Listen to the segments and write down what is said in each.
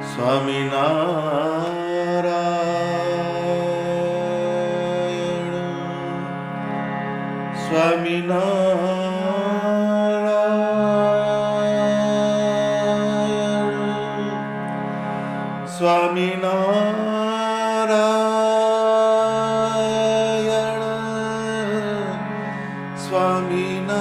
સ્વામી નારાયણ સ્વામિનારાયણ સ્વામિનારાયણ સ્વામિનારાયણ સ્વામિનારાયણ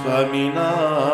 સ્વામિનારાયણ સ્વામિનારાયણ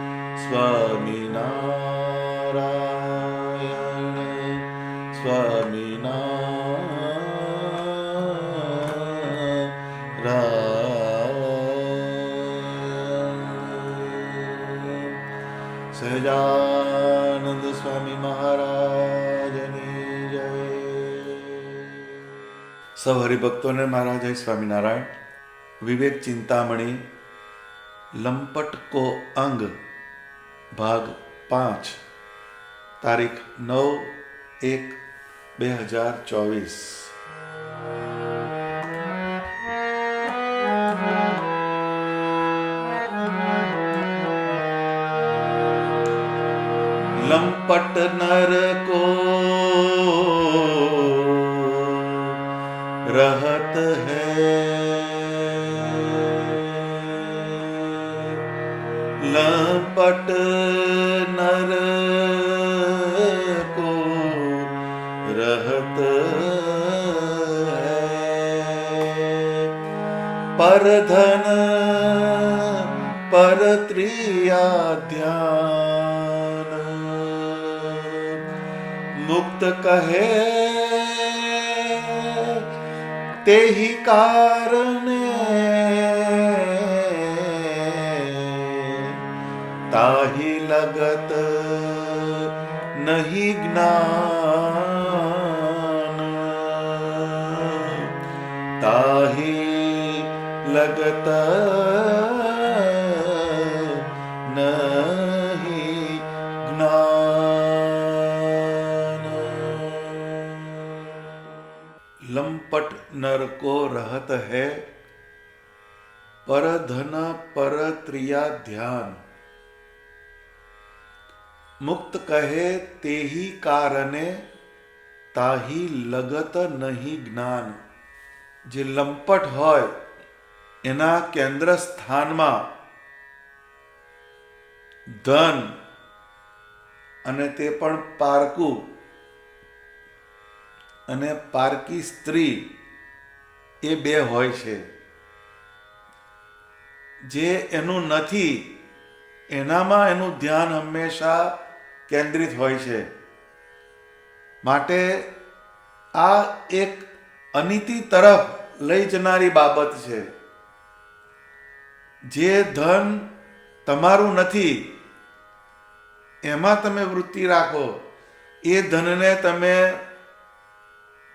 સ્વામિનારાયણ સહજાનંદ સ્વામી મહારાજની જય. સૌ હરિભક્તોને મારા જય સ્વામિનારાયણ. વિવેક ચિંતામણી લંપટ કો અંગ ભાગ 5 તારીખ 9/1/2024. लंपट नर को रहत है, लंपट नर को रहत है, पर धन पर त्रिया ध्यान मुक्त कहे ते ही कारणे ताही लगत नहीं ज्ञान, ताही लगत नहीं ज्ञान. लंपट नर को रहत है पर धन पर त्रिया ध्यान। मुक्त कहे ते ही कारणे ताही लगत नहीं ज्ञान। જે લંપટ હોય એના કેન્દ્ર સ્થાનમાં ધન અને તે પણ પારકું અને પારકી સ્ત્રી એ બે હોય છે. જે એનું નથી એનામાં એનું ધ્યાન હંમેશા કેન્દ્રિત હોય છે. માટે આ એક અનિતિ તરફ લઈ જનારી બાબત છે. જે ધન તમારું નથી એમાં તમે વૃત્તિ રાખો, એ ધનને તમે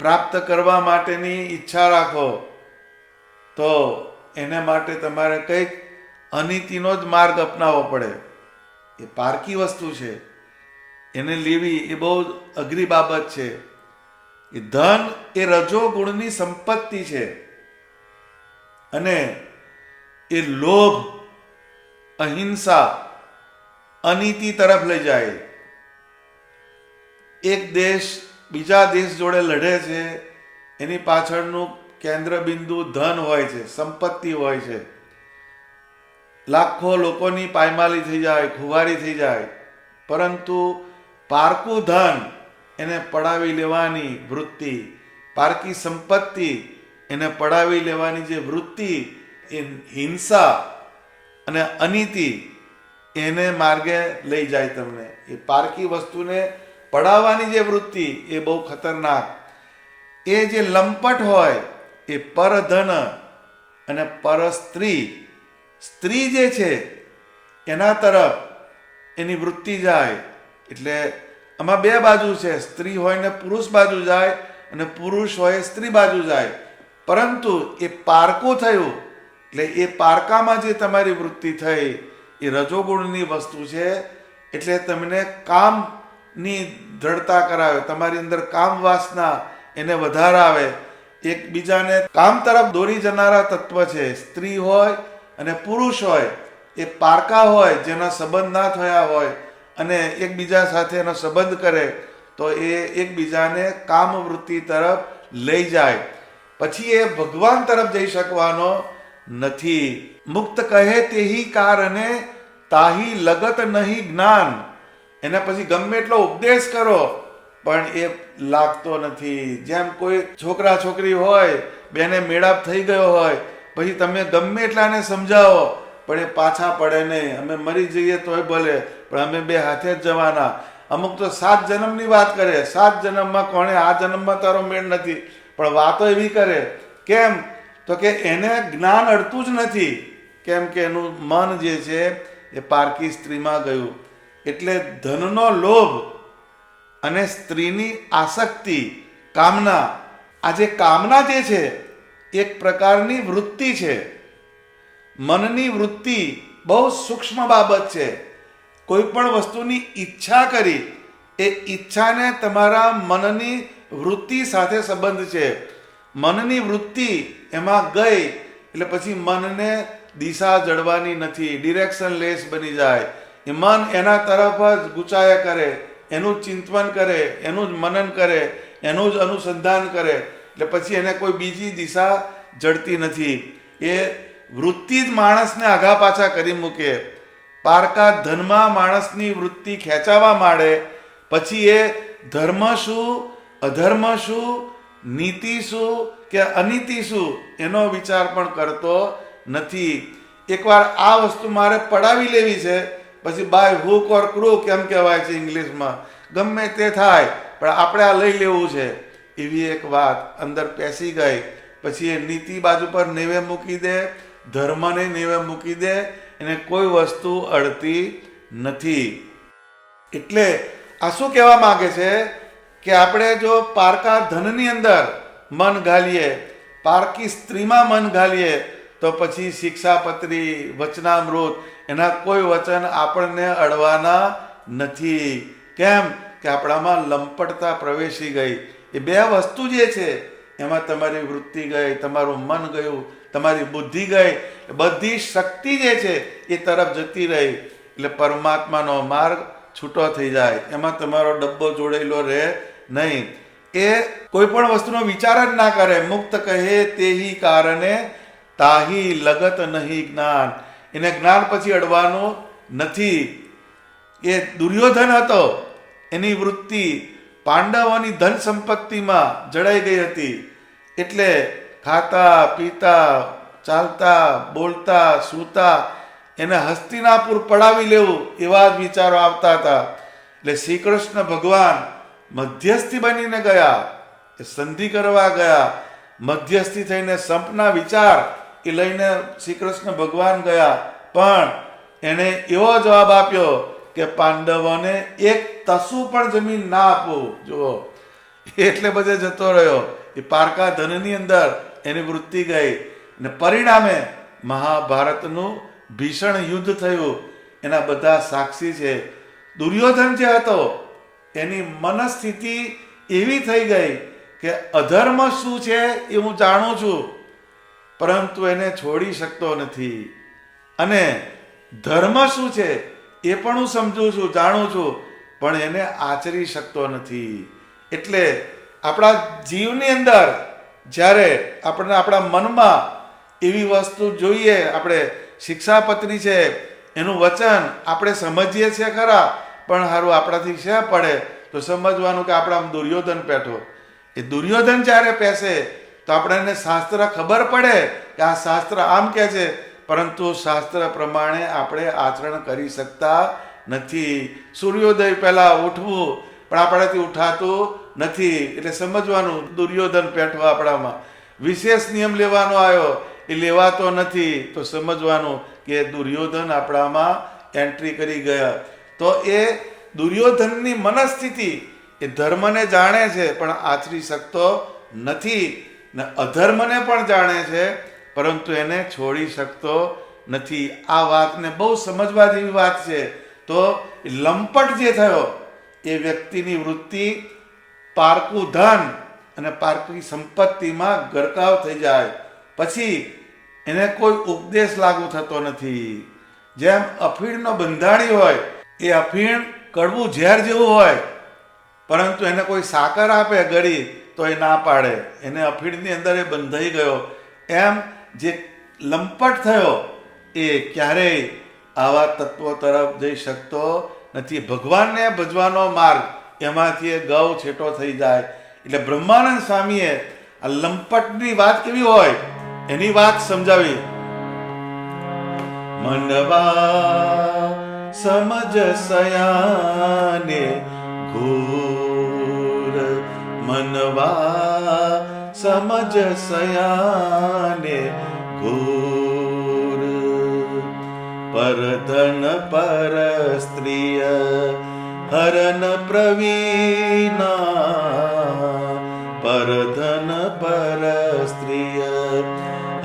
પ્રાપ્ત કરવા માટેની ઈચ્છા રાખો, તો એને માટે તમારે કંઈક અનિતિનો જ માર્ગ અપનાવવો પડે. એ પારકી વસ્તુ છે, એને લેવી એ બહુ અઘરી બાબત છે. એ ધન એ રજોગુણની સંપત્તિ છે અને એ લોભ, અહિંસા, અનીતિ તરફ લઈ જાય. એક દેશ બીજા દેશ જોડે લડે છે, એની પાછળનું કેન્દ્ર બિંદુ ધન હોય છે, સંપત્તિ હોય છે. લાખો લોકોની પાયમાલી થઈ જાય, ખુવારી થઈ જાય, પરંતુ પારકું ધન એને પડાવી લેવાની વૃત્તિ, પારકી સંપત્તિ એને પડાવી લેવાની જે વૃત્તિ, એ હિંસા અને અનીતિ એને માર્ગે લઈ જાય તમને. એ પારકી વસ્તુને પડાવવાની જે વૃત્તિ એ બહુ ખતરનાક. એ જે લંપટ હોય એ પરધન અને પર સ્ત્રી, સ્ત્રી જે છે એના તરફ એની વૃત્તિ જાય. એટલે આમાં બે બાજુ છે, સ્ત્રી હોય ને પુરુષ બાજુ જાય અને પુરુષ હોય સ્ત્રી બાજુ જાય. પરંતુ એ પારકું થયું એટલે એ પારકામાં જે તમારી વૃત્તિ થઈ એ રજોગુણની વસ્તુ છે. એટલે તમને કામની દ્રઢતા કરાવે, તમારી અંદર કામ વાસના એને વધારાવે, એકબીજાને કામ તરફ દોરી જનારા તત્વ છે. સ્ત્રી હોય અને પુરુષ હોય એ પારકા હોય, જેના સંબંધ ના થયા હોય અને એકબીજા સાથે એનો સંબંધ કરે તો એ એકબીજાને કામ વૃત્તિ તરફ લઈ જાય. પછી એ ભગવાન તરફ જઈ શકવાનો નથી. મુક્ત કહે તેહી કારણે તાહી લગત નહીં જ્ઞાન. એના પછી ગમે એટલો ઉપદેશ કરો પણ એ લાગતો નથી. જેમ કોઈ છોકરા છોકરી હોય, બેને મેળાપ થઈ ગયો હોય, પછી તમે ગમે એટલાને સમજાવો પણ એ પાછા પડે નહીં. અમે મરી જઈએ તોય ભલે, પણ અમે બે હાથે જ જવાના. અમુક તો 7 જન્મની વાત કરે, 7 જન્મમાં કોણે, આ જન્મમાં તારો મેળ નથી, પણ વાતો એવી કરે. કેમ? તો કે એને જ્ઞાન અડતું જ નથી. કેમ કે એનું મન જે છે એ પારકી સ્ત્રીમાં ગયું. એટલે ધનનો લોભ અને સ્ત્રીની આસક્તિ, કામના, આ જે કામના જે છે એક પ્રકારની વૃત્તિ છે. મનની વૃત્તિ બહુ સૂક્ષ્મ બાબત છે. કોઈ પણ વસ્તુની ઈચ્છા કરી, એ ઈચ્છાને તમારા મનની વૃત્તિ સાથે સંબંધ છે. મનની વૃત્તિ એમાં ગઈ એટલે પછી મનને દિશા જડવાની નથી, ડિરેક્શન લેસ બની જાય. એ મન એના તરફ જ ગુચાયા કરે, એનું ચિંતન કરે, એનું જ મનન કરે, એનું જ અનુસંધાન કરે. એટલે પછી એને કોઈ બીજી દિશા જડતી નથી. એ વૃત્તિ જ માણસને આઘા પાછા કરી મૂકે. પારકા ધનમાં માણસની વૃત્તિ ખેંચાવા માંડે, પછી એ ધર્મ શું, અધર્મ શું, નીતિ શું કે અનીતિ શું એનો વિચાર પણ કરતો નથી. એકવાર આ વસ્તુ મારે પડાવી લેવી છે, પછી બાય હુક ઓર ક્રૂક કેમ કહેવાય છે ઇંગ્લિશમાં, ગમે તે થાય પણ આપણે આ લઈ લેવું છે, એવી એક વાત અંદર પેસી ગઈ. પછી એ નીતિ બાજુ પર નેવે મૂકી દે, ધર્મને નેવે મૂકી દે, એને કોઈ વસ્તુ અડતી નથી. એટલે આ શું કહેવા માંગે છે કે આપણે જો પારકા ધનની અંદર મન ઘાલીએ, પારકી સ્ત્રીમાં મન ઘાલીએ, તો પછી શિક્ષાપત્રી, વચનામૃત, એના કોઈ વચન આપણને અડવાના નથી. કેમ કે આપણામાં લંપટતા પ્રવેશી ગઈ. એ બે વસ્તુ જે છે એમાં તમારી વૃત્તિ ગઈ, તમારું મન ગયું, તમારી બુદ્ધિ ગઈ, બધી શક્તિ જે છે એ તરફ જતી રહી, એટલે પરમાત્માનો માર્ગ છૂટો થઈ જાય, એમાં તમારો ડબ્બો જોડેલો રહે નહીં. એ કોઈ પણ વસ્તુનો વિચાર જ ના કરે. મુક્ત કહે તેહી કારણે તાહી લગત નહીં જ્ઞાન. એને જ્ઞાન પછી અડવાનું નથી. એ દુર્યોધન હતો, એની વૃત્તિ પાંડવોની ધન સંપત્તિમાં જડાઈ ગઈ હતી, એટલે ખાતા પીતા ચાલતા બોલતા સૂતા એને હસ્તિનાપુર પડાવી લેવું એવા જ વિચારો આવતા હતા. એટલે શ્રી કૃષ્ણ ભગવાન મધ્યસ્થી બનીને ગયા, એ સંધિ કરવા ગયા. મધ્યસ્થી થઈને સંપના વિચાર એ લઈને શ્રી કૃષ્ણ ભગવાન ગયા, પણ એને એવો જવાબ આપ્યો કે પાંડવોને એક તસુ પણ જમીન ના આપો. જુઓ, એટલે બધે જતો રહ્યો. એ પારકા ધનની અંદર એની વૃત્તિ ગઈ, ને પરિણામે મહાભારતનું ભીષણ યુદ્ધ થયું. એના બધા સાક્ષી છે. દુર્યોધન જે હતો એની મનસ્થિતિ એવી થઈ ગઈ કે અધર્મ શું છે એ હું જાણું છું, પરંતુ એને છોડી શકતો નથી, અને ધર્મ શું છે એ પણ હું સમજું છું, જાણું છું, પણ એને આચરી શકતો નથી. એટલે આપણા જીવની અંદર જ્યારે આપણે આપણા મનમાં એવી વસ્તુ જોઈએ, આપણે શિક્ષાપત્રી છે એનું વચન આપણે સમજીએ છીએ ખરા, પણ સારું આપણાથી શા પડે તો સમજવાનું કે આપણા દુર્યોધન પેઠો. એ દુર્યોધન જ્યારે પેસે તો આપણને શાસ્ત્ર ખબર પડે કે આ શાસ્ત્ર આમ કહે છે, પરંતુ શાસ્ત્ર પ્રમાણે આપણે આચરણ કરી શકતા નથી. સૂર્યોદય પહેલા ઉઠવું, પણ આપણાથી ઉઠાતું નથી, એટલે સમજવાનું દુર્યોધન પેઠો આપણામાં. વિશેષ નિયમ લેવાનો આવ્યો, એ લેવાતો નથી, તો સમજવાનું કે દુર્યોધન આપણામાં એન્ટ્રી કરી ગયા. તો એ દુર્યોધનની મનસ્થિતિ એ ધર્મને જાણે છે પણ આચરી શકતો નથી, ને અધર્મને પણ જાણે છે પરંતુ એને છોડી શકતો નથી. આ વાતને બહુ સમજવા જેવી વાત છે. તો લંપટ જે થયો એ વ્યક્તિની વૃત્તિ પારકું ધન અને પારકી સંપત્તિમાં ગરકાવ થઈ જાય, પછી એને કોઈ ઉપદેશ લાગુ થતો નથી. જેમ અફીણનો બંધાણી હોય, એ અફીણ કડવું ઝેર જેવું હોય, પરંતુ એને કોઈ સાકર આપે ગળી તો એ ના પાડે, એને અફીણની અંદર એ બંધાઈ ગયો. એમ જે લંપટ થયો એ ક્યારેય આવા તત્વો તરફ જઈ શકતો નથી. ભગવાનને ભજવાનો માર્ગ એમાંથી એ ગૌ છેટો થઈ જાય. એટલે બ્રહ્માનંદ સ્વામીએ આ લંપટની વાત કેવી હોય એની વાત સમજાવી. મનવા સમજ સયાને ઘોર, મનવા સમજ સયાને ઘોર, પરધન પર સ્ત્રીય હરન પ્રવીણા, પરધન પર સ્ત્રીય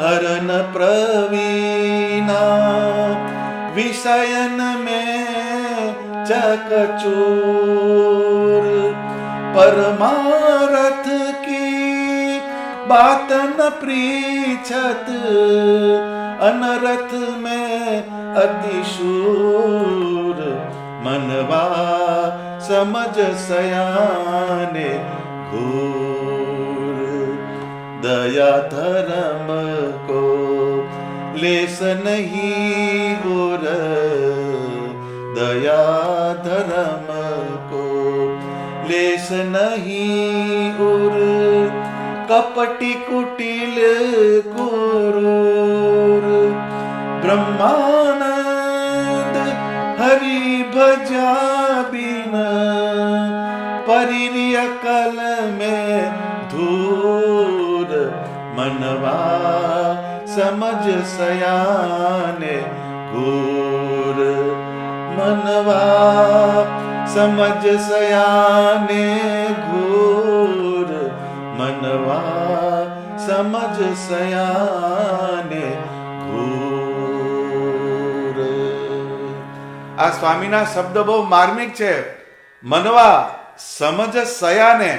હરન પ્રવીણા, વિષયન में चकचूर, परमारथ की बात न पृछत, अनरथ में अतिशूर, मनवा समझ सयाने घोर, दया धर्म को लेस नहीं गुर, दया धर्म को लेस नहीं उर, कपटी कुटिल कुरूर, ब्रह्मानंद हरि भजा बिन, परिर्य कल में धूर, मनवा समझ सयाने घोर, मनवा समझ सयाने घोर, मनवा समझ सयाने ઘોર. આ સ્વામીના શબ્દ બહુ માર્મિક છે. મનવા સમજ સયાને,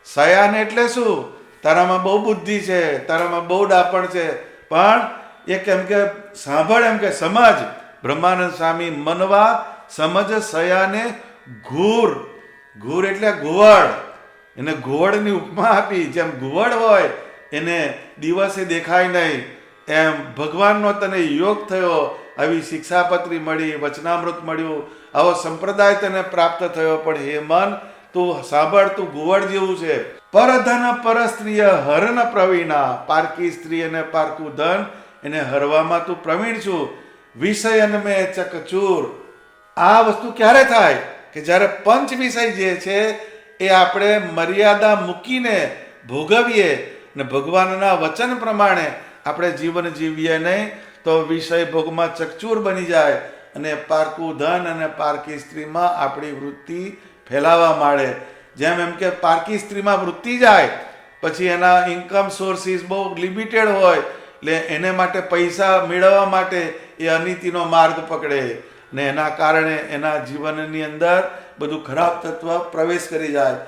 સયાને એટલે શું? તારામાં બહુ બુદ્ધિ છે, તારામાં બહુ ડાપણ છે, પણ એક એમ કે સાંભળ, એમ કે સમજ. બ્રહ્માનંદ સ્વામી મનવા સમજ સયાને ઘૂર, ઘૂર એટલે ઘુવડ, એને ઘુવડની ઉપમા આપી. જેમ ઘુવડ હોય એને દિવસે દેખાય નહીં, એમ ભગવાનનો તને યોગ થયો, આવી શિક્ષાપત્રી મળી, વચનામૃત મળ્યું, આવો સંપ્રદાય તને પ્રાપ્ત થયો, પણ હે મન તું સાંભળ, તું ઘુવડ જેવું છે. પરધન પર સ્ત્રીય હરન પ્રવીણા, પારકી સ્ત્રી અને પારકું ધન એને હરવામાં તું પ્રવીણ છું. વિષયન મેં ચકચૂર. આ વસ્તુ ક્યારે થાય કે જ્યારે પંચ વિષય જે છે એ આપણે મર્યાદા મૂકીને ભોગવીએ ને ભગવાનના વચન પ્રમાણે આપણે જીવન જીવીએ નહીં, તો વિષય ભોગમાં ચકચૂર બની જાય અને પારકું ધન અને પારકી સ્ત્રીમાં આપણી વૃત્તિ ફેલાવા માંડે. જેમ એમ કે પારકી સ્ત્રીમાં વૃત્તિ જાય પછી એના ઇન્કમ સોર્સિસ બહુ લિમિટેડ હોય, એટલે એને માટે પૈસા મેળવવા માટે એ અનીતિનો માર્ગ પકડે ને એના કારણે એના જીવનની અંદર બધું ખરાબ તત્વ પ્રવેશ કરી જાય.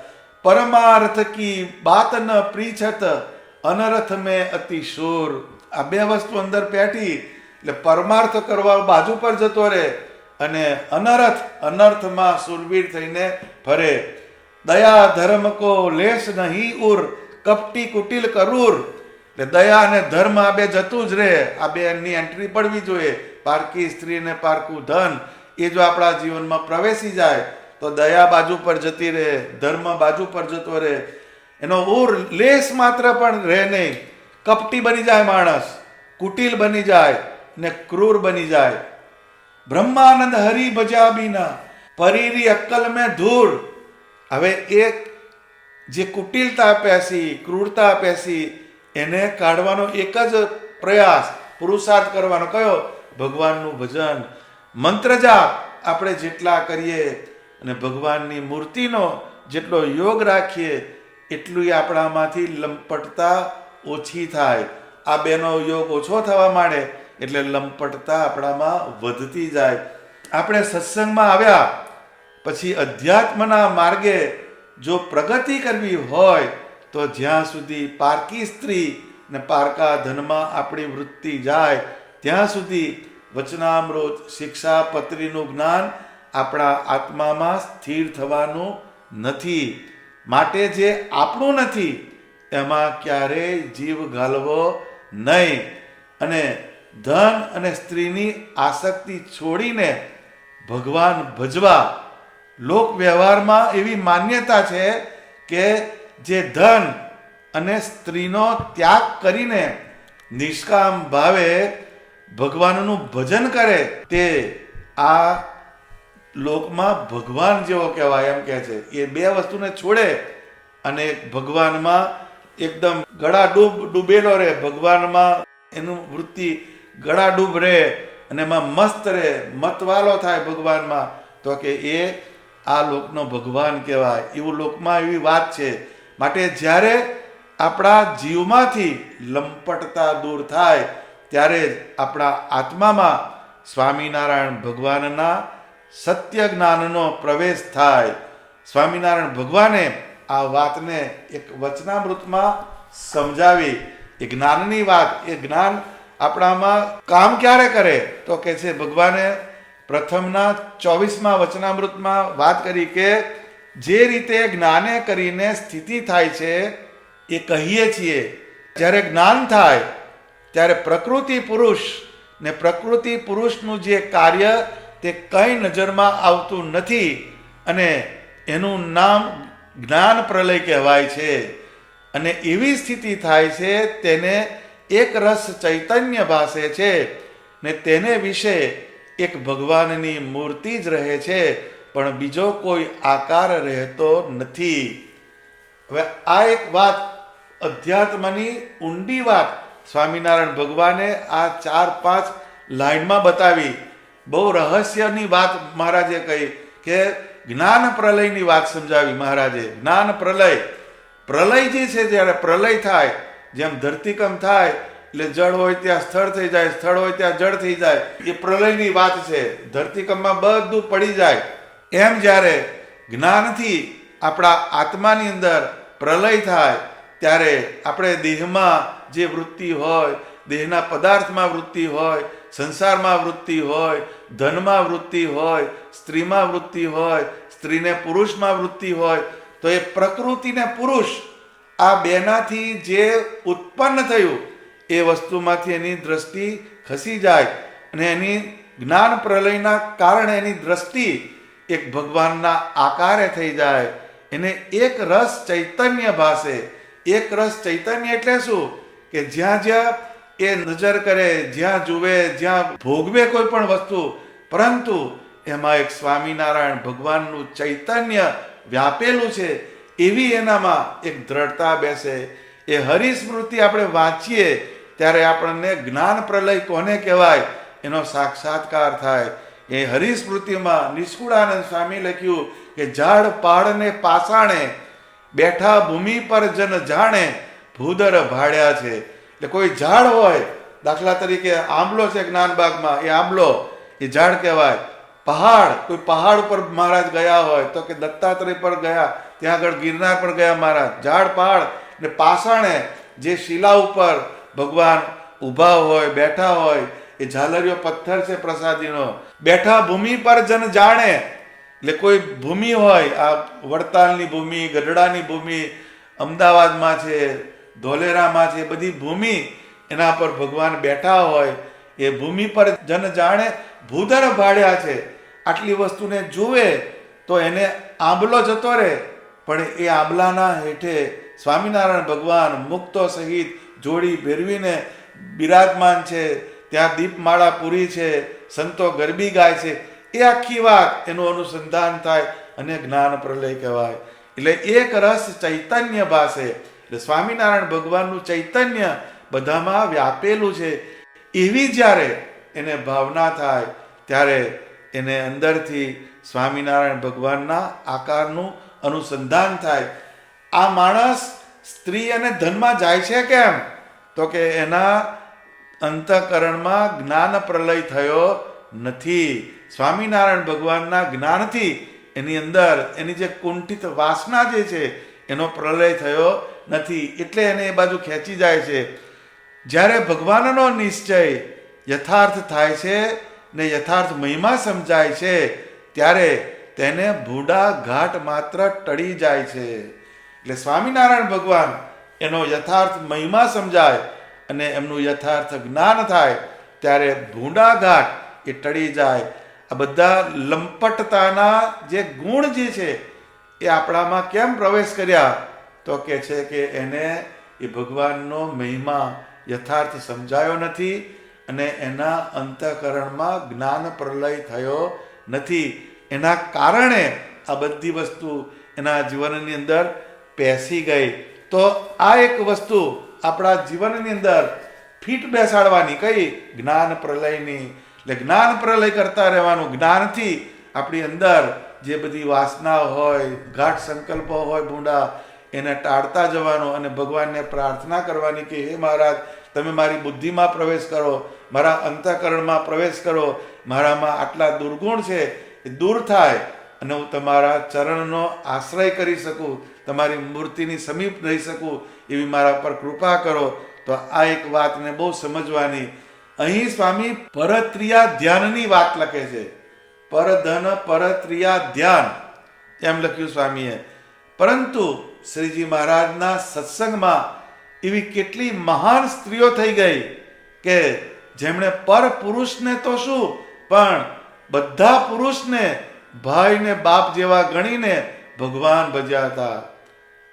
પરમાર્થ કી બાત ન પ્રીછત અનર્થ મેં અતિશૂર. આ બે વસ્તુ અંદર પેટી એટલે પરમાર્થ કરવા બાજુ પર જતો રહે અને અનર્થમાં સુરવીર થઈને ફરે. દયા ધર્મ કો લેશ નહીં ઉર, કપટી કુટિલ કરૂર. એટલે દયા અને ધર્મ આ બે જતું જ રહે, આ બે એની એન્ટ્રી પડવી જોઈએ. પારકી સ્ત્રી અને પારકું ધન એ જો આપણા જીવનમાં પ્રવેશી જાય તો દયા બાજુ પર જતી રહે, ધર્મ બાજુ પર જતો રહે, એનો ઉર લેશ માત્ર પણ રહે નહીં. કપટી બની જાય માણસ, કુટિલ બની જાય ને ક્રૂર બની જાય. બ્રહ્માનંદ હરિ ભજાબીના પરીરી અક્કલ મેં ધૂળ. હવે એક જે કુટિલતા પેસી, ક્રૂરતા પેસી, એને કાઢવાનો એક જ પ્રયાસ, પુરુષાર્થ કરવાનો કયો? ભગવાનનું ભજન, મંત્ર જાપ આપણે જેટલા કરીએ અને ભગવાનની મૂર્તિનો જેટલો યોગ રાખીએ એટલું આપણામાંથી લંપટતા ઓછી થાય. આ બેનો યોગ ઓછો થવા માંડે એટલે લંપટતા આપણામાં વધતી જાય. આપણે સત્સંગમાં આવ્યા પછી અધ્યાત્મના માર્ગે જો પ્રગતિ કરવી હોય તો જ્યાં સુધી પારકી સ્ત્રી ને પારકા ધનમાં આપણી વૃત્તિ જાય ત્યાં સુધી વચનામૃત શિક્ષાપત્રીનું જ્ઞાન આપણા આત્મામાં સ્થિર થવાનું નથી. માટે જે આપણું નથી એમાં ક્યારેય જીવ ઘાલવો નહીં અને ધન અને સ્ત્રીની આસક્તિ છોડીને ભગવાન ભજવા. લોક વ્યવહારમાં એવી માન્યતા છે કે જે ધન અને સ્ત્રીનો ત્યાગ કરીને નિષ્કામ ભાવે ભગવાનનું ભજન કરે તે આ લોકમાં ભગવાન જેવો કહેવાય, એમ કહે છે. એ બે વસ્તુને છોડે અને ભગવાનમાં એકદમ ડૂબેલો રહે, ભગવાનમાં એનું વૃત્તિ ગળાડૂબ રહે અને એમાં મસ્ત રહે, મતવાલો થાય ભગવાનમાં, તો કે એ આ લોકનો ભગવાન કહેવાય. એવું લોકમાં એવી વાત છે. માટે જ્યારે આપણા જીવમાંથી લંપટતા દૂર થાય ત્યારે જ આપણા આત્મામાં સ્વામિનારાયણ ભગવાનના સત્ય જ્ઞાનનો પ્રવેશ થાય. સ્વામિનારાયણ ભગવાને આ વાતને એક વચનામૃતમાં સમજાવી. એ જ્ઞાનની વાત, એ જ્ઞાન આપણામાં કામ ક્યારે કરે તો કે છે ભગવાને પ્રથમના 24મા વચનામૃતમાં વાત કરી કે જે રીતે જ્ઞાને કરીને સ્થિતિ થાય છે એ કહીએ છીએ. જ્યારે જ્ઞાન થાય ત્યારે પ્રકૃતિ પુરુષ ને પ્રકૃતિ પુરુષનું જે કાર્ય તે કંઈ નજરમાં આવતું નથી અને એનું નામ જ્ઞાન પ્રલય કહેવાય છે. અને એવી સ્થિતિ થાય છે તેને એક રસ ચૈતન્ય ભાસે છે ને તેને વિશે એક ભગવાનની મૂર્તિ જ રહે છે, પણ બીજો કોઈ આકાર રહેતો નથી. હવે આ એક વાત અધ્યાત્મની ઊંડી વાત સ્વામિનારાયણ ભગવાને આ 4-5 લાઈનમાં બતાવી. બહુ રહસ્યની વાત મહારાજે કહી કે જ્ઞાન પ્રલયની વાત સમજાવી મહારાજે. જ્ઞાન પ્રલય જે છે, જ્યારે પ્રલય થાય, જેમ ધરતીકંપ થાય એટલે જળ હોય ત્યાં સ્થળ થઈ જાય, સ્થળ હોય ત્યાં જળ થઈ જાય, એ પ્રલયની વાત છે. ધરતીકંપમાં બધું પડી જાય. એમ જ્યારે જ્ઞાનથી આપણા આત્માની અંદર પ્રલય થાય ત્યારે આપણે દેહમાં જે વૃત્તિ હોય, દેહના પદાર્થમાં વૃત્તિ હોય, સંસારમાં વૃત્તિ હોય, ધનમાં વૃત્તિ હોય, સ્ત્રીમાં વૃત્તિ હોય, સ્ત્રીને પુરુષમાં વૃત્તિ હોય, તો એ પ્રકૃતિ ને પુરુષ આ બેનાથી જે ઉત્પન્ન થયું એ વસ્તુમાંથી એની દ્રષ્ટિ ખસી જાય અને એની જ્ઞાન પ્રલયના કારણે એની દ્રષ્ટિ એક ભગવાનના આકારે થઈ જાય. એને એક રસ ચૈતન્ય ભાસે. એક રસ ચૈતન્ય એટલે શું? કે જ્યાં જ્યાં એ નજર કરે, જ્યાં જુએ, જ્યાં ભોગવે કોઈ પણ વસ્તુ, પરંતુ એમાં એક સ્વામિનારાયણ ભગવાનનું ચૈતન્ય વ્યાપેલું છે એવી એનામાં એક દ્રઢતા બેસે. એ હરિસ્મૃતિ આપણે વાંચીએ ત્યારે આપણને જ્ઞાન પ્રલય કોને કહેવાય એનો સાક્ષાત્કાર થાય. એ હરિસ્મૃતિમાં નિષ્કુળાનંદ સ્વામી લખ્યું કે ઝાડ પાડને પાસાણે બેઠા ભૂમિ પર જન જાણે ભૂદર ભાડ્યા છે. એટલે કોઈ ઝાડ હોય, દાખલા તરીકે આંબલો છે જ્ઞાનબાગમાં, એ આંબલો એ ઝાડ કહેવાય. પહાડ, કોઈ પહાડ ઉપર મહારાજ ગયા હોય તો કે દત્તાત્રેય પર ગયા, ત્યાં આગળ ગિરનાર પર ગયા મહારાજ. ઝાડ પહાડ ને પાષાણે જે શિલા ઉપર ભગવાન ઊભા હોય, બેઠા હોય, એ ઝાલરિયો પથ્થર છે પ્રસાદીનો. બેઠા ભૂમિ પર જન જાણે, એટલે કોઈ ભૂમિ હોય, આ વડતાલની ભૂમિ, ગઢડાની ભૂમિ, અમદાવાદમાં છે, ધોલેરામાં છે, બધી ભૂમિ એના પર ભગવાન બેઠા હોય. એ ભૂમિ પર જન જાણે ભૂદર ભાડ્યા છે. આટલી વસ્તુને જુએ તો એને આંબલો જતો રહે, પણ એ આંબલાના હેઠે સ્વામિનારાયણ ભગવાન મુક્તો સહિત જોડી ભેરવીને બિરાજમાન છે. ત્યાં દીપમાળા પૂરી છે, સંતો ગરબી ગાય છે. એ આખી વાત એનું અનુસંધાન થાય અને જ્ઞાન પ્રલય કહેવાય. એટલે એક રસ ચૈતન્ય ભાસે. એટલે સ્વામિનારાયણ ભગવાનનું ચૈતન્ય બધામાં વ્યાપેલું છે. એવી જ્યારે એને ભાવના થાય ત્યારે એને અંદરથી સ્વામિનારાયણ ભગવાનના આકારનું અનુસંધાન થાય. આ માણસ સ્ત્રી અને ધનમાં જાય છે કેમ? તો કે એના અંતઃકરણમાં જ્ઞાન પ્રલય થયો નથી. સ્વામિનારાયણ ભગવાનના જ્ઞાનથી એની અંદર એની જે કુંઠિત વાસના જે છે એનો પ્રલય થયો નથી, એટલે એને એ બાજુ ખેંચી જાય છે. જ્યારે ભગવાનનો નિશ્ચય યથાર્થ થાય છે ને યથાર્થ મહિમા સમજાય છે ત્યારે તેને ભૂડા ઘાટ માત્ર ટળી જાય છે. એટલે સ્વામિનારાયણ ભગવાન એનો યથાર્થ મહિમા સમજાય અને એમનું યથાર્થ જ્ઞાન થાય ત્યારે ભૂંડા ઘાટ એ ટળી જાય. આ બધા લંપટતાના જે ગુણ જે છે એ આપણામાં કેમ પ્રવેશ કર્યા? તો કે છે કે એને એ ભગવાનનો મહિમા યથાર્થ સમજાયો નથી અને એના અંતઃકરણમાં જ્ઞાન પ્રલય થયો નથી. એના કારણે આ બધી વસ્તુ એના જીવનની અંદર પેસી ગઈ. તો આ એક વસ્તુ આપણા જીવનની અંદર ફીટ બેસાડવાની, કઈ? જ્ઞાન પ્રલયની. એટલે જ્ઞાન પ્રલય કરતા રહેવાનું. જ્ઞાનથી આપણી અંદર જે બધી વાસના હોય, ગાઢ સંકલ્પો હોય ભૂંડા, એને ટાળતા જવાનું અને ભગવાનને પ્રાર્થના કરવાની કે હે મહારાજ, તમે મારી બુદ્ધિમાં પ્રવેશ કરો, મારા અંતઃકરણમાં પ્રવેશ કરો, મારામાં આટલા દુર્ગુણ છે એ દૂર થાય અને હું તમારા ચરણનો આશ્રય કરી શકું, તમારી મૂર્તિની સમીપ રહી શકું, એવી મારા પર કૃપા કરો. તો આ એક વાતને બહુ સમજવાની. અહીં સ્વામી પરત્રિયા ધ્યાનની વાત લખે છે. પરધન પરત્રિયા ધ્યાન એમ લખ્યું સ્વામીએ. પરંતુ શ્રીજી મહારાજના સત્સંગમાં એવી કેટલી મહાન સ્ત્રીઓ થઈ ગઈ કે જેમણે પર પુરુષને તો શું, પણ બધા પુરુષને ભાઈ ને બાપ જેવા ગણીને ભગવાન ભજ્યા હતા.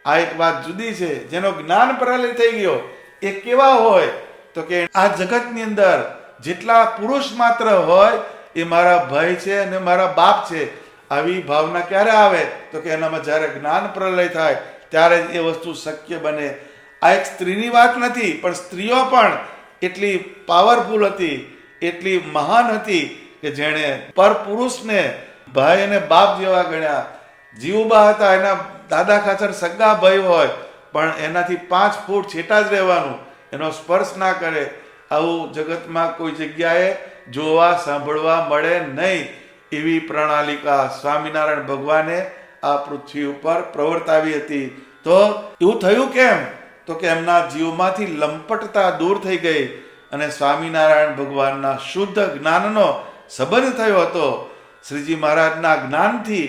આ એક વાત જુદી છે. જેનો જ્ઞાન પ્રલય થઈ ગયો એ કેવા હોય? તો કે આ જગતની અંદર જેટલા પુરુષ માત્ર હોય એ મારા ભાઈ છે અને મારા બાપ છે. આવી ભાવના ક્યારે આવે? તો કે એનામાં જ્યારે જ્ઞાન પ્રલય થાય ત્યારે જ એ વસ્તુ શક્ય બને. આ એક સ્ત્રીની વાત નથી, પણ સ્ત્રીઓ પણ એટલી પાવરફુલ હતી, એટલી મહાન હતી કે જેણે પર પુરુષને ભાઈ અને બાપ જેવા ગણ્યા. જીવબા હતા, એના દાદા ખાચર સગા ભાઈ હોય પણ એનાથી 5 ફૂટ છેટા જ રહેવાનું, એનો સ્પર્શ ના કરે. આવું જગતમાં કોઈ જગ્યાએ જોવા સાંભળવા મળે નહીં. એવી પ્રણાલિકા સ્વામિનારાયણ ભગવાને આ પૃથ્વી ઉપર પ્રવર્તાવી હતી. તો એવું થયું કેમ? તો કે એમના જીવમાંથી લંપટતા દૂર થઈ ગઈ અને સ્વામિનારાયણ ભગવાનના શુદ્ધ જ્ઞાનનો સંબંધ થયો હતો. શ્રીજી મહારાજના જ્ઞાનથી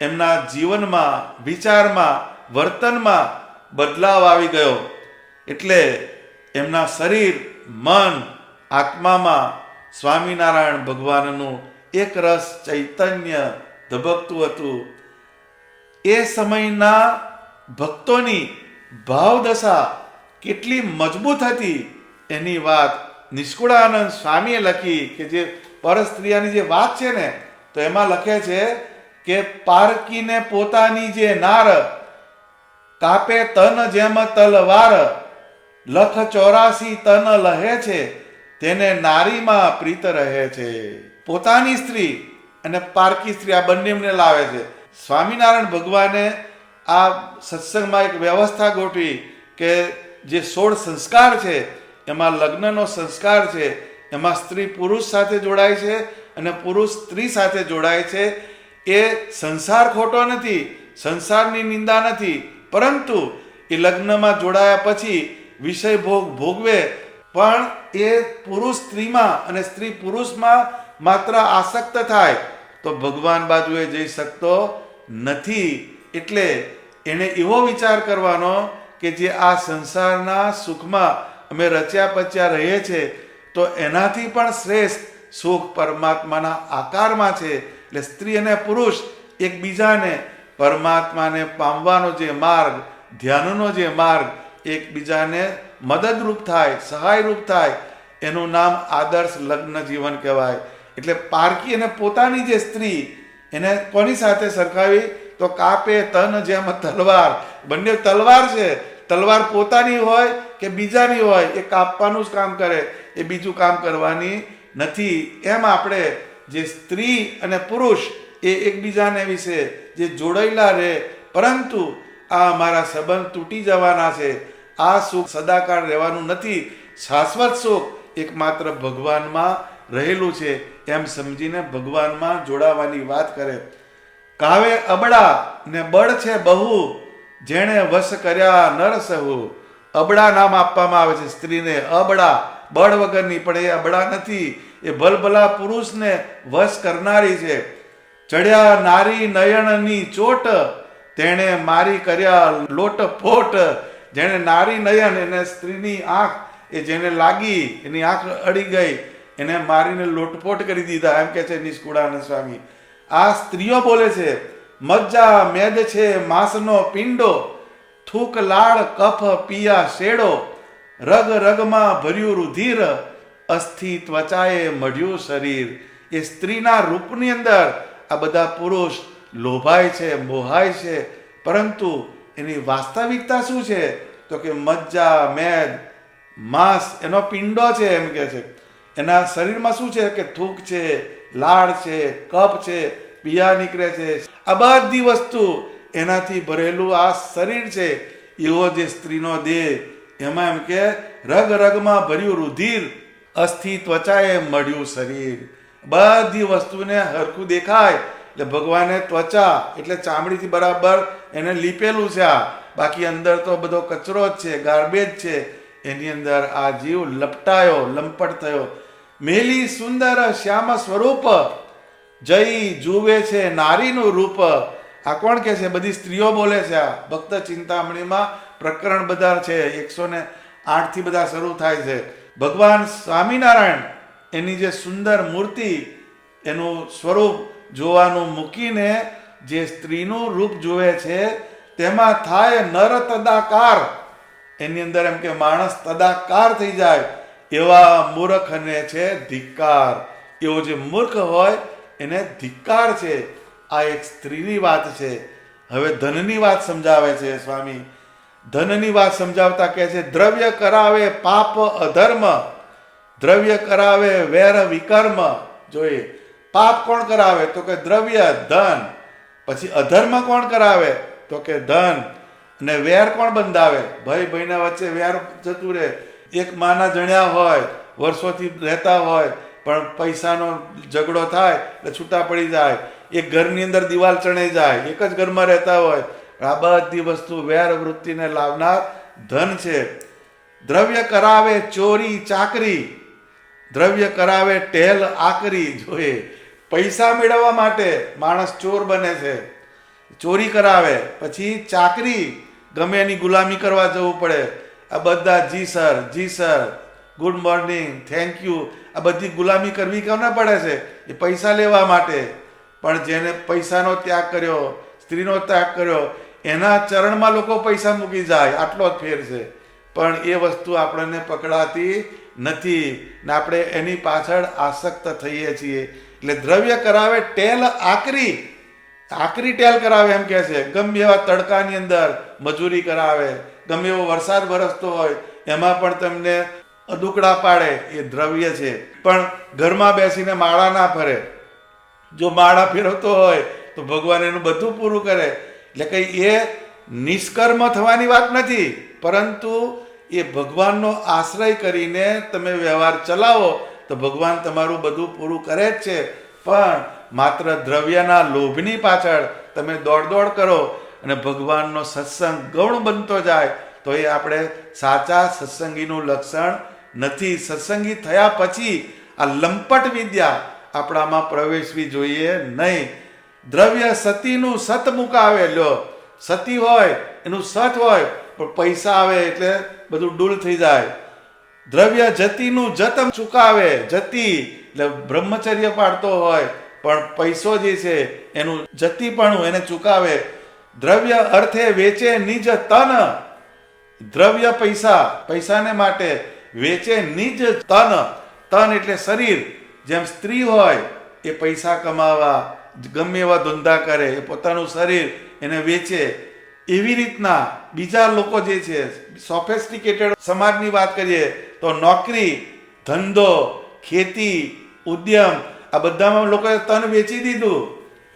એમના જીવનમાં, વિચારમાં, વર્તનમાં બદલાવ આવી ગયો. એટલે એમના શરીર, મન, આત્મામાં સ્વામિનારાયણ ભગવાનનું એક રસ ચૈતન્ય ધબકતું હતું. એ સમયના ભક્તોની ભાવદશા કેટલી મજબૂત હતી એની વાત નિષ્કુળાનંદ સ્વામીએ લખી, કે જે પરસ્ત્રીયાની જે વાત છે ને, તો એમાં લખે છે કે પારકીને પોતાની જે નાર, કાપે તન જેમ તલવાર, લખ 84 તન લહે છે, તેને નારીમાં પ્રીત રહે છે. પોતાની સ્ત્રી અને પારકી સ્ત્રી આ બંનેને લાવે છે. સ્વામિનારાયણ ભગવાને આ સત્સંગમાં એક વ્યવસ્થા ગોઠવી કે જે 16 સંસ્કાર છે એમાં લગ્નનો સંસ્કાર છે, એમાં સ્ત્રી પુરુષ સાથે જોડાય છે અને પુરુષ સ્ત્રી સાથે જોડાય છે. એ સંસાર ખોટો નથી, સંસારની નિંદા નથી, પરંતુ એ લગ્નમાં જોડાયા પછી વિષય ભોગ ભોગવે, પણ એ પુરુષ સ્ત્રીમાં અને સ્ત્રી પુરુષમાં માત્ર આસક્ત થાય તો ભગવાન બાજુએ જઈ શકતો નથી. એટલે એને એવો વિચાર કરવાનો કે જે આ સંસારના સુખમાં અમે રચ્યા પચ્યા રહીએ છીએ, તો એનાથી પણ શ્રેષ્ઠ સુખ પરમાત્માના આકારમાં છે. એટલે સ્ત્રી અને પુરુષ એકબીજાને પરમાત્માને પામવાનો જે માર્ગ, ધ્યાનનો જે માર્ગ, એકબીજાને મદદરૂપ થાય, સહાયરૂપ થાય, એનું નામ આદર્શ લગ્ન જીવન કહેવાય. એટલે પારકી અને પોતાની જે સ્ત્રી, એને કોની સાથે સરખાવી? તો કાપે તન જેમ તલવાર. બંને તલવાર છે. તલવાર પોતાની હોય કે બીજાની હોય, એ કાપવાનું જ કામ કરે, એ બીજું કામ કરવાની નથી. એમ આપણે જે સ્ત્રી અને પુરુષ એ એકબીજાને વિશે જે જોડાયેલા રહે, પરંતુ આ અમારા સંબંધ તૂટી જવાના છે, આ સુખ સદાકાળ રહેવાનું નથી, શાશ્વત સુખ એકમાત્ર ભગવાનમાં રહેલું છે, એમ સમજીને ભગવાનમાં જોડાવાની વાત કરે. કાવે અબડા ને બળ છે બહુ, જેણે વશ કર્યા નર સહુ. અબડા નામ આપવામાં આવે છે સ્ત્રીને, અબડા, બળ વગરની, પણ એ અબડા નથી, એ ભલભલા પુરુષને વશ કરનારી છે. ચડ્યા નારી નયનની ચોટ, તેણે મારી કર્યા લોટપોટ. જેણે નારી નયન, એને સ્ત્રીની આંખ, એ જેને લાગી, એની આંખ અડી ગઈ, એને મારીને લોટપોટ કરી દીધા, એમ કે છે નિષ્કુળાનંદ સ્વામી. આ સ્ત્રીઓ બોલે છે. મજ્જા મેદ છે માંસનો પિંડો, થૂક લાળ કફ પિયા શેડો, રગ રગમાં ભર્યું રુધિર, અસ્થિ ત્વચાએ મઢ્યું શરીર. એ સ્ત્રીના રૂપની અંદર આ બધા પુરુષ લોભાય છે, મોહાય છે, પરંતુ એની વાસ્તવિકતા શું છે? તો કે મજ્જા, મેદ, માંસ એનો પિંડો છે, એમ કે છે. એના શરીરમાં શું છે? કે થૂક છે, લાળ છે, કફ છે, પિયા નીકળે છે. આ બધી વસ્તુ એનાથી ભરેલું આ શરીર છે. એવો જે સ્ત્રીનો દેહ, એમાં એમ કે રગ રગમાં ભર્યું રુધિર, અસ્થિ ત્વચાએ મળ્યું શરીર. બધી વસ્તુને હરખું દેખાય એટલે ભગવાને ત્વચા એટલે ચામડીથી બરાબર એને લીપેલું છે. આ બાકી અંદર તો બધો કચરો જ છે, ગાર્બેજ છે. એની અંદર આ જીવ લપટાયો, લંપટ થયો. મેલી સુંદર શ્યામ સ્વરૂપ, જઈ જુએ છે નારીનું રૂપ. આ કોણ કે છે? બધી સ્ત્રીઓ બોલે છે. આ ભક્ત ચિંતામણીમાં પ્રકરણ બધા છે, 108 થી બધા શરૂ થાય છે. ભગવાન સ્વામિનારાયણ એની જે સુંદર મૂર્તિ, એનું સ્વરૂપ જોવાનું મૂકીને જે સ્ત્રીનું રૂપ જોવે છે, તેમાં થાય નર તદાકાર. એની અંદર એમ કે માણસ તદાકાર થઈ જાય. એવા મૂર્ખને છે ધિક્કાર. એવો જે મૂર્ખ હોય એને ધિક્કાર છે. આ એક સ્ત્રીની વાત છે. હવે ધનની વાત સમજાવે છે સ્વામી. ધનની વાત સમજાવતા કહે છે, દ્રવ્ય કરાવે પાપ અધર્મ, દ્રવ્ય કરાવે વેર વિકર્મ. જોઈએ, પાપ કોણ કરાવે? તો કે દ્રવ્ય, ધન. પછી અધર્મ કોણ કરાવે? તો કે ધન. અને વેર કોણ બંધાવે? ભાઈ ભાઈના વચ્ચે વેર જતું રહે. એક માના જણ્યા હોય, વર્ષોથી રહેતા હોય, પણ પૈસાનો ઝઘડો થાય એટલે છૂટા પડી જાય. એક ઘરની અંદર દિવાલ ચણાઈ જાય, એક જ ઘરમાં રહેતા હોય. આ બધી વસ્તુ વેર વૃત્તિને લાવનાર ધન છે. દ્રવ્ય કરાવે ચોરી ચાકરી, દ્રવ્ય કરાવે ટેલ આકરી. જોઈએ, પૈસા મેળવવા માટે માણસ ચોર બને છે, ચોરી કરાવે, પછી ચાકરી, ગમે એની ગુલામી કરવા જવું પડે. આ બધા ji sir, good morning, thank you, આ બધી ગુલામી કરવી કોને પડે છે? એ પૈસા લેવા માટે. પણ જેને પૈસાનો ત્યાગ કર્યો, સ્ત્રીનો ત્યાગ કર્યો, એના ચરણમાં લોકો પૈસા મૂકી જાય, આટલો જ ફેર છે. પણ એ વસ્તુ આપણને પકડાતી નથી ને આપણે એની પાછળ આસક્ત થઈએ છીએ. એટલે દ્રવ્ય કરાવે ટેલ આકરી, આકરી ટેલ કરાવે એમ કહે છે. ગમે એવા તડકાની અંદર મજૂરી કરાવે, ગમે એવો વરસાદ વરસતો હોય એમાં પણ તમને અદુકડા પાડે, એ દ્રવ્ય છે. પણ ઘરમાં બેસીને માળા ના ફરે. જો માળા ફેરવતો હોય તો ભગવાન એનું બધું પૂરું કરે. એટલે કંઈ એ નિષ્કર્મ થવાની વાત નથી, પરંતુ એ ભગવાનનો આશ્રય કરીને તમે વ્યવહાર ચલાવો તો ભગવાન તમારું બધું પૂરું કરે જ છે. પણ માત્ર દ્રવ્યના લોભની પાછળ તમે દોડ કરો અને ભગવાનનો સત્સંગ ગૌણ બનતો જાય તો એ આપણે સાચા સત્સંગીનું લક્ષણ નથી. સત્સંગી થયા પછી આ લંપટ વિદ્યા આપણામાં પ્રવેશવી જોઈએ નહીં. દ્રવ્ય સતીનું સત મુકાવે. લ્યો, સતી હોય એનું સત હોય, પણ પૈસા આવે એટલે બધું ડૂલ થઈ જાય. દ્રવ્ય જતીનું જત ચુકાવે. જતી એટલે બ્રહ્મચર્ય પાડતો હોય પણ પૈસો જે છે એનું જતીપણું એને ચુકાવે. દ્રવ્ય અર્થે વેચે નિજ તન. દ્રવ્ય પૈસાને માટે વેચે નિજ તન. તન એટલે શરીર. જેમ સ્ત્રી હોય એ પૈસા કમાવા ગમે એવા ધંધા કરે, એ પોતાનું શરીર એને વેચે. એવી રીતના બીજા લોકો જે છે, સોફેસ્ટિકેટેડ સમાજની વાત કરીએ તો નોકરી, ધંધો, ખેતી, ઉદ્યમ, આ બધામાં લોકોએ તન વેચી દીધું.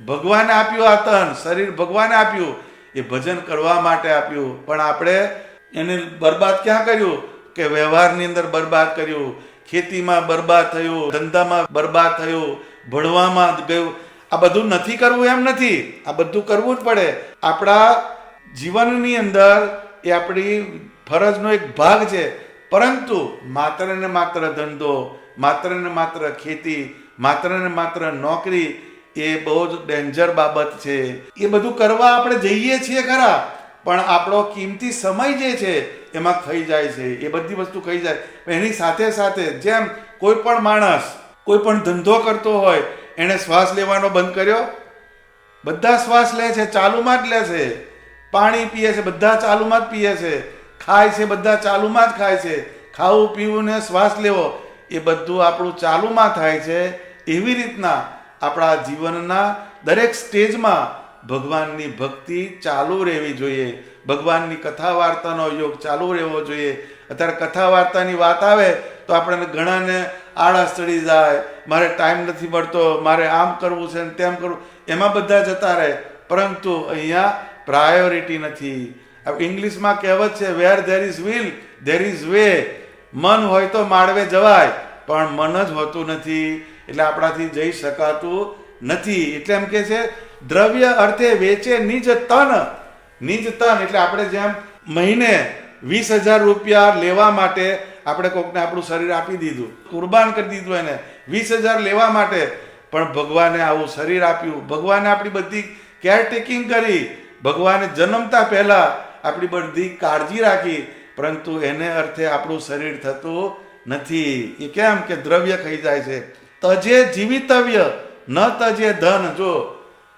ભગવાને આપ્યું આ તન, શરીર ભગવાને આપ્યું, એ ભજન કરવા માટે આપ્યું. પણ આપણે એને બરબાદ ક્યાં કર્યું? કે વ્યવહારની અંદર બરબાદ કર્યું, ખેતીમાં બરબાદ થયું, ધંધામાં બરબાદ થયું, ભણવામાં ગયું. આ બધું નથી કરવું એમ નથી, આ બધું કરવું જ પડે. આપણા જીવનની અંદર એ આપણી ફરજનો એક ભાગ છે. પરંતુ માત્ર ને માત્ર ધંધો, માત્ર ને માત્ર ખેતી, માત્ર ને માત્ર નોકરી એ બહુ જ ડેન્જર બાબત છે. એ બધું કરવા આપણે જઈએ છીએ ખરા, પણ આપણો કિંમતી સમય જે છે એમાં ખાઈ જાય છે. એ બધી વસ્તુ ખાઈ જાય. એની સાથે સાથે જેમ કોઈ પણ માણસ કોઈ પણ ધંધો કરતો હોય, એણે શ્વાસ લેવાનો બંધ કર્યો? બધા શ્વાસ લે છે, ચાલુમાં જ લે છે. પાણી પીએ છે, બધા ચાલુમાં જ પીએ છે. ખાય છે, બધા ચાલુમાં જ ખાય છે. ખાવું પીવું ને શ્વાસ લેવો એ બધું આપણું ચાલુમાં થાય છે. એવી રીતના આપણા જીવનના દરેક સ્ટેજમાં ભગવાનની ભક્તિ ચાલુ રહેવી જોઈએ. ભગવાનની કથા વાર્તાનો યોગ ચાલુ રહેવો જોઈએ. અત્યારે કથા વાર્તાની વાત આવે તો આપણને ઘણાને આળસ ચડી જાય, મારે ટાઈમ નથી મળતો, મારે આમ કરવું છે ને તેમ કરવું, એમાં બધા જતા રહે. પરંતુ અહીંયા પ્રાયોરિટી નથી. ઇંગ્લિશમાં કહેવત છે, where there is will there is way. મન હોય તો માળવે જવાય, પણ મન જ હોતું નથી, એટલે આપણાથી જઈ શકાતું નથી. એટલે એમ કે છે દ્રવ્ય અર્થે વેચે નિજ તન. નિજ તન એટલે આપણે જેમ મહિને 20,000 રૂપિયા લેવા માટે આપણે કોકને આપણું શરીર આપી દીધું, કુરબાન કરી દીધું એને 20,000 લેવા માટે. પણ ભગવાને આવું શરીર આપ્યું, ભગવાને આપણી બધી કેરટેકિંગ કરી, ભગવાને જન્મતા પહેલા આપણી બધી કાળજી રાખી, પરંતુ એને અર્થે આપણું શરીર થતું નથી. એ કેમ? કે દ્રવ્ય ખાઈ જાય છે. તજે જીવિતવ્ય ન તજે ધન. જો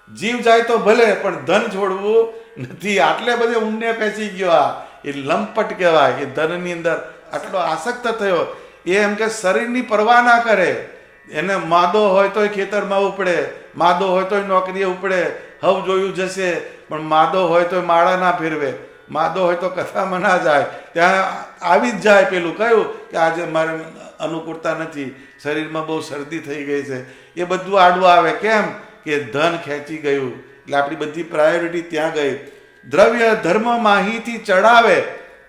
જીવ જાય તો ભલે, પણ ધન છોડવું નથી. આટલે બધે ઊંડે પેસી ગયો. આ એ લંપટ કહેવાય. એ ધનની અંદર આટલો આસક્ત થયો. એ એમ કે શરીરની પરવા ના કરે. એને માદો હોય તોય ખેતરમાં ઉપડે, માદો હોય તોય નોકરીએ ઉપડે. હવ જોયું જશે, પણ માદો હોય તો માળા ના ફેરવે, માદો હોય તો કથામાં ના જાય. ત્યાં આવી જ જાય પેલું કયું કે આજે મારે અનુકૂળતા નથી, શરીરમાં બહુ શરદી થઈ ગઈ છે. એ બધું આડું આવે. કેમ? કે ધન ખેંચી ગયું. એટલે આપણી બધી પ્રાયોરિટી ત્યાં ગઈ. દ્રવ્ય ધર્મ માહીથી ચડાવે.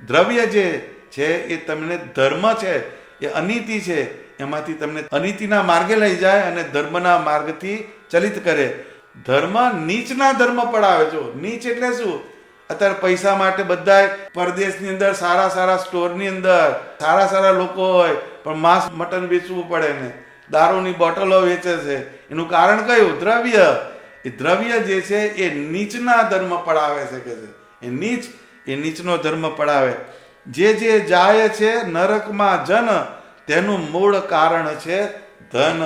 દ્રવ્ય જે છે એ તમને ધર્મ છે, એ અનીતિ છે, એમાંથી તમને અનીતિના માર્ગે લઈ જાય અને ધર્મના માર્ગથી ચલિત કરે. ધર્મ નીચના ધર્મ પડાવે. જો નીચ એટલે શું? અત્યારે પૈસા માટે બધા પરદેશની અંદર સારા સારા સ્ટોરની અંદર સારા સારા લોકો હોય, પણ માંસ મટન વેચવું પડે ને, દારૂની બોટલો વેચે છે. એનું કારણ કયું? દ્રવ્ય. એ દ્રવ્ય જે છે એ નીચના ધર્મ પડાવે છે, કે છે એ નીચનો ધર્મ પડાવે. જે જાય છે નરકમાં જન, તેનું મૂળ કારણ છે ધન.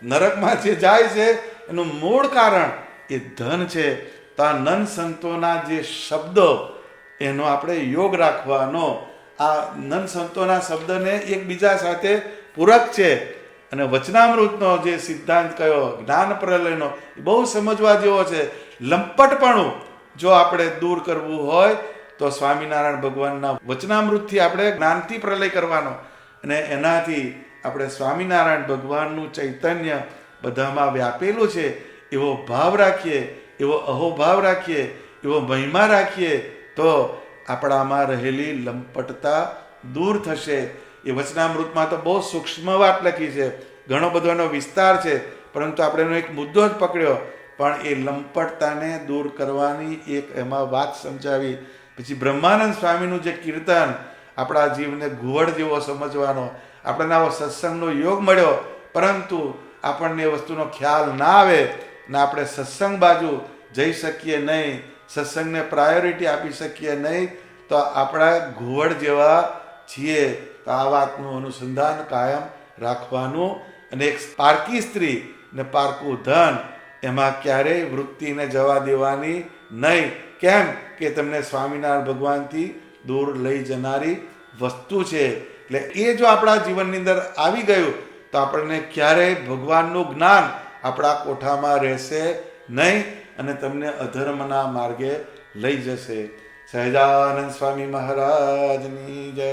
નરકમાં જે જાય છે એનું મૂળ કારણ એ ધન છે. તો આ નન સંતોના જે શબ્દો એનો આપણે યોગ રાખવાનો. આ નન સંતોના શબ્દને એકબીજા સાથે પૂરક છે. અને વચનામૃતનો જે સિદ્ધાંત કયો જ્ઞાન પ્રલયનો, એ બહુ સમજવા જેવો છે. લંપટપણું જો આપણે દૂર કરવું હોય તો સ્વામિનારાયણ ભગવાનના વચનામૃતથી આપણે જ્ઞાનથી પ્રલય કરવાનો, અને એનાથી આપણે સ્વામિનારાયણ ભગવાનનું ચૈતન્ય બધામાં વ્યાપેલું છે એવો ભાવ રાખીએ, એવો અહોભાવ રાખીએ, એવો મહિમા રાખીએ, તો આપણામાં રહેલી લંપટતા દૂર થશે. એ વચનામૃતમાં તો બહુ સૂક્ષ્મ વાત લખી છે, ઘણો બધો એનો વિસ્તાર છે, પરંતુ આપણે એનો એક મુદ્દો જ પકડ્યો. પણ એ લંપટતાને દૂર કરવાની એક એમાં વાત સમજાવી. પછી બ્રહ્માનંદ સ્વામીનું જે કીર્તન, આપણા જીવને ઘુવડ જેવો સમજવાનો. આપણને આવો સત્સંગનો યોગ મળ્યો, પરંતુ આપણને એ વસ્તુનો ખ્યાલ ના આવે ને આપણે સત્સંગ બાજુ જઈ શકીએ નહીં, સત્સંગને પ્રાયોરિટી આપી શકીએ નહીં, તો આપણા ઘુવડ જેવા છીએ. તો આ વાતનું અનુસંધાન કાયમ રાખવાનું. અને એક પારકી સ્ત્રી ને પારકું ધન, એમાં ક્યારેય વૃત્તિને જવા દેવાની નહીં. કેમ કે તમને સ્વામિનારાયણ ભગવાનથી દૂર લઈ જનારી વસ્તુ છે. એટલે એ જો આપણા જીવનની અંદર આવી ગયું તો આપણને ક્યારેય ભગવાનનું જ્ઞાન આપણા કોઠામાં રહેશે નહીં, અને તમને અધર્મના માર્ગે લઈ જશે. સહજાનંદ સ્વામી મહારાજની જય.